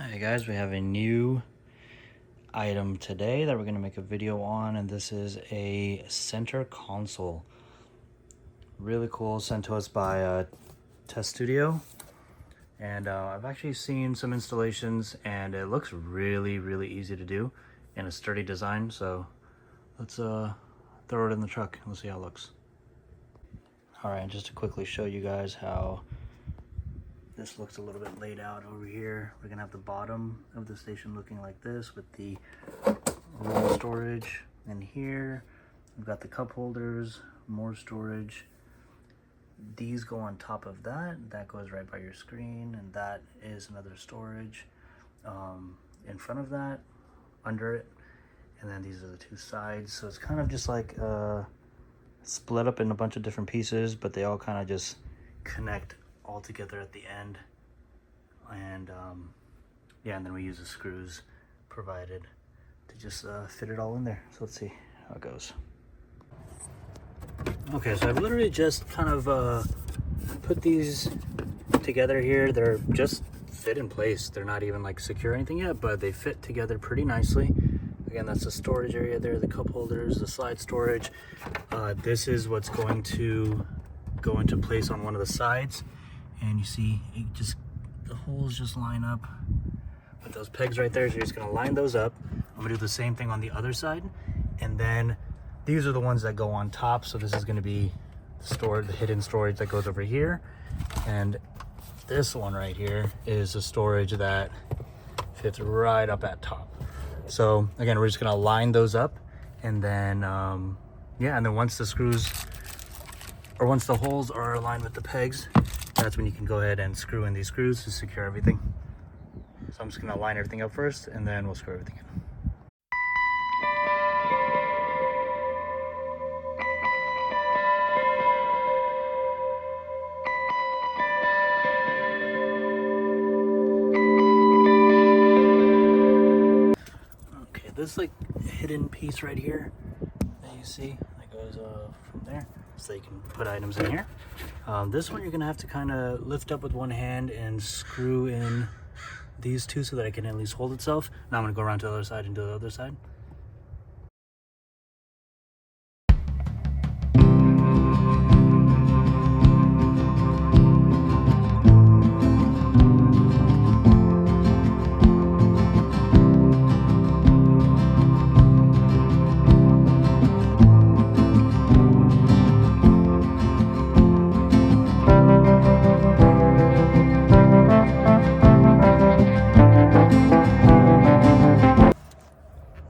Hey guys, we have a new item today that we're going to make a video on, and this is a center console. Really cool, sent to us by Tesstudio, and I've actually seen some installations and it looks really easy to do in a sturdy design. So let's throw it in the truck and let's see how it looks. All right, just to quickly show you guys how this looks a little bit laid out over here. We're gonna have the bottom of the station looking like this with the roll storage. And here we've got the cup holders, more storage. These go on top of that. That goes right by your screen, and that is another storage in front of that, under it. And then these are the two sides. So it's kind of just like split up in a bunch of different pieces, but they all kind of just connect all together at the end. And yeah, and then we use the screws provided to just fit it all in there. So let's see how it goes. Okay, so I've literally just kind of put these together here. They're just fit in place. They're not even like secure or anything yet, but they fit together pretty nicely. Again, that's the storage area there, the cup holders, the slide storage. This is what's going to go into place on one of the sides. And you see, the holes just line up with those pegs right there. So you're just gonna line those up. I'm gonna do the same thing on the other side. And then these are the ones that go on top. So this is gonna be the hidden storage that goes over here. And this one right here is the storage that fits right up at top. So again, we're just gonna line those up. And then, yeah, and then once the holes are aligned with the pegs, that's when you can go ahead and screw in these screws to secure everything. So I'm just gonna line everything up first, and then we'll screw everything in. Okay, this like hidden piece right here that you see that goes from there, so you can put items in here. This one you're gonna have to kind of lift up with one hand and screw in these two so that it can at least hold itself. Now I'm gonna go around to the other side and do the other side.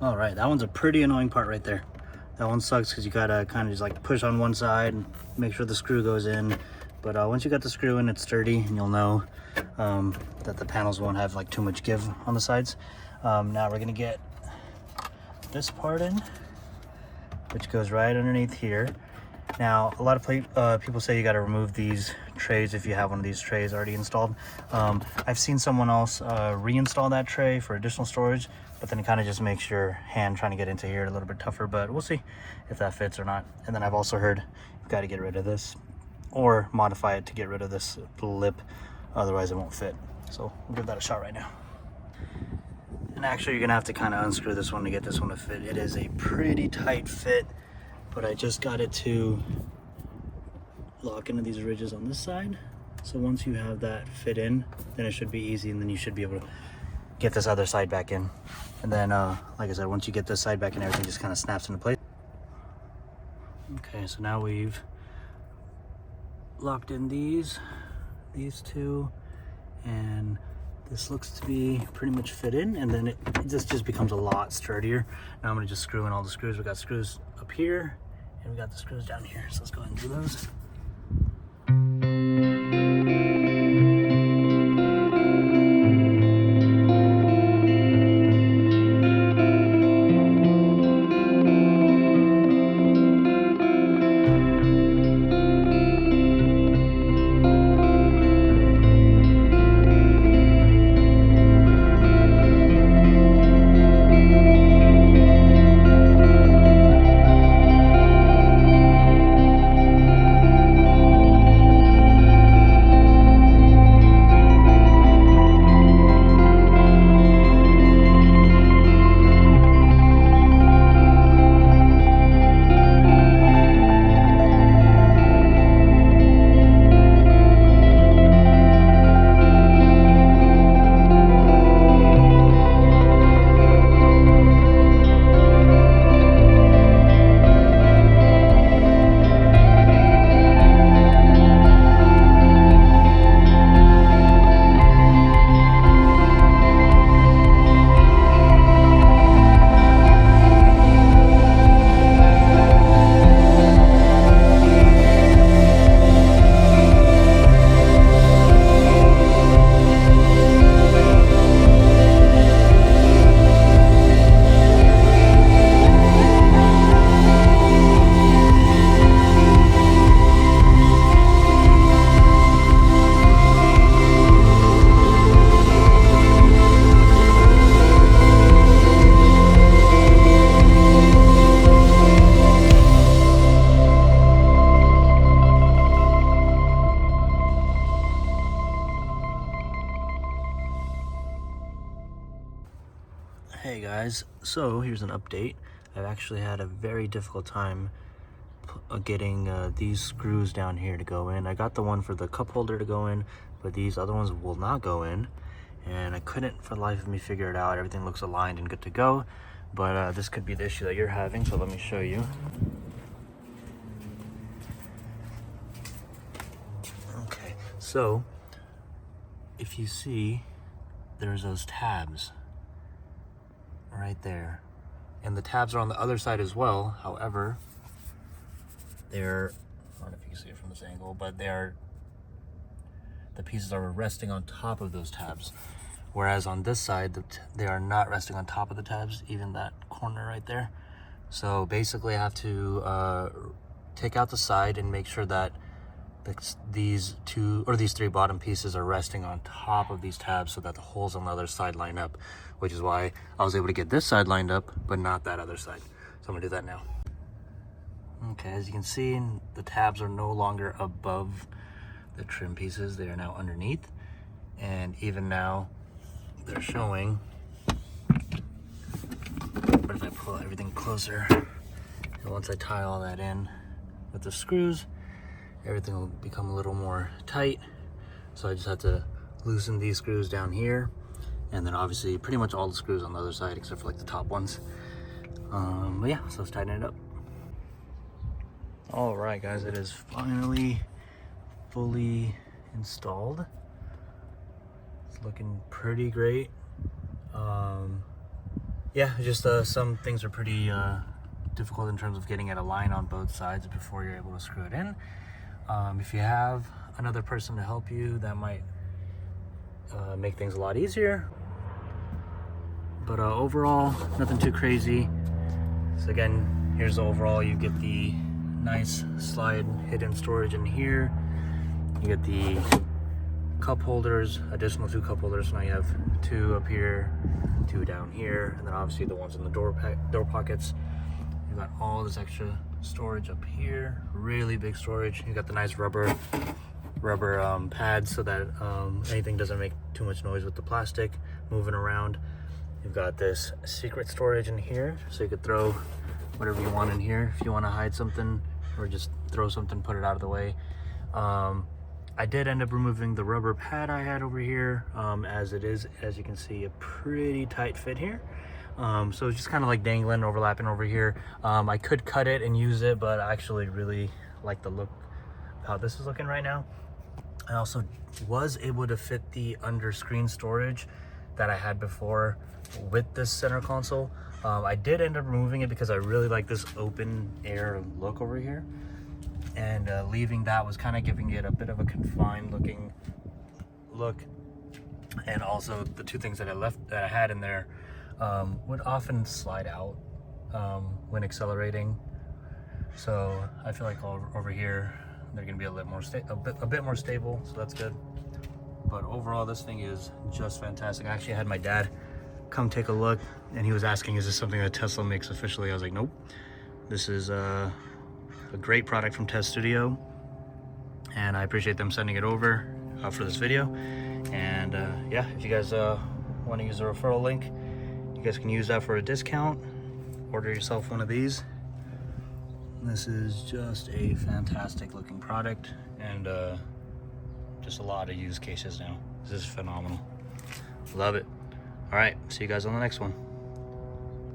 All right, that one's a pretty annoying part right there. That one sucks because you gotta kind of just like push on one side and make sure the screw goes in. But once you got the screw in, it's sturdy, and you'll know that the panels won't have like too much give on the sides. Now we're gonna get this part in, which goes right underneath here. Now, a lot of people say you got to remove these trays if you have one of these trays already installed. I've seen someone else reinstall that tray for additional storage, but then it kind of just makes your hand trying to get into here a little bit tougher, but we'll see if that fits or not. And then I've also heard you've got to get rid of this or modify it to get rid of this lip, otherwise it won't fit. So we'll give that a shot right now. And actually, you're gonna have to kind of unscrew this one to get this one to fit. It is a pretty tight fit, but I just got it to lock into these ridges on this side. So once you have that fit in, then it should be easy, and then you should be able to get this other side back in. And then, like I said, once you get this side back in, everything just kind of snaps into place. Okay, so now we've locked in these two, and this looks to be pretty much fit in, and then this just becomes a lot sturdier. Now I'm gonna just screw in all the screws. We got screws up here, and we got the screws down here. So let's go ahead and do those. Hey guys, so here's an update. I've actually had a very difficult time getting these screws down here to go in. I got the one for the cup holder to go in, but these other ones will not go in, and I couldn't for the life of me figure it out. Everything looks aligned and good to go, but this could be the issue that you're having, so let me show you. Okay, so if you see, there's those tabs right there, and the tabs are on the other side as well. However, they're, I don't know if you can see it from this angle, but the pieces are resting on top of those tabs, whereas on this side they are not resting on top of the tabs, even that corner right there. So basically I have to take out the side and make sure that these three bottom pieces are resting on top of these tabs so that the holes on the other side line up, which is why I was able to get this side lined up but not that other side. So I'm gonna do that now. Okay, as you can see, the tabs are no longer above the trim pieces, they are now underneath, and even now they're showing. But if I pull everything closer, and once I tie all that in with the screws, everything will become a little more tight. So I just have to loosen these screws down here, and then obviously pretty much all the screws on the other side except for like the top ones. But yeah, so let's tighten it up. All right guys, it is finally fully installed. It's looking pretty great. Yeah, just some things are pretty difficult in terms of getting it aligned on both sides before you're able to screw it in. If you have another person to help you, that might make things a lot easier. But overall, nothing too crazy. So again, here's the overall. You get the nice slide hidden storage in here. You get the cup holders, additional 2 cup holders. So now you have 2 up here, 2 down here, and then obviously the ones in the door pockets. You've got all this extra storage up here, really big storage. You got the nice rubber pads so that anything doesn't make too much noise with the plastic moving around. You've got this secret storage in here, so you could throw whatever you want in here if you want to hide something, or just throw something, put it out of the way. I did end up removing the rubber pad I had over here, as it is, as you can see, a pretty tight fit here. So it's just kind of like dangling, overlapping over here. I could cut it and use it, but I actually really like the look of how this is looking right now. I also was able to fit the under screen storage that I had before with this center console. I did end up removing it because I really like this open air look over here, and leaving that was kind of giving it a bit of a confined looking look. And also the 2 things that I had in there would often slide out when accelerating. So I feel like over here they're gonna be a bit more stable, so that's good. But overall, this thing is just fantastic. I actually had my dad come take a look, and he was asking, is this something that Tesla makes officially? I was like, nope. This is a great product from Tesstudio, and I appreciate them sending it over for this video. And yeah, if you guys want to use the referral link, you guys can use that for a discount. Order yourself one of these. This is just a fantastic looking product, and just a lot of use cases now. This is phenomenal. Love it. All right, see you guys on the next one.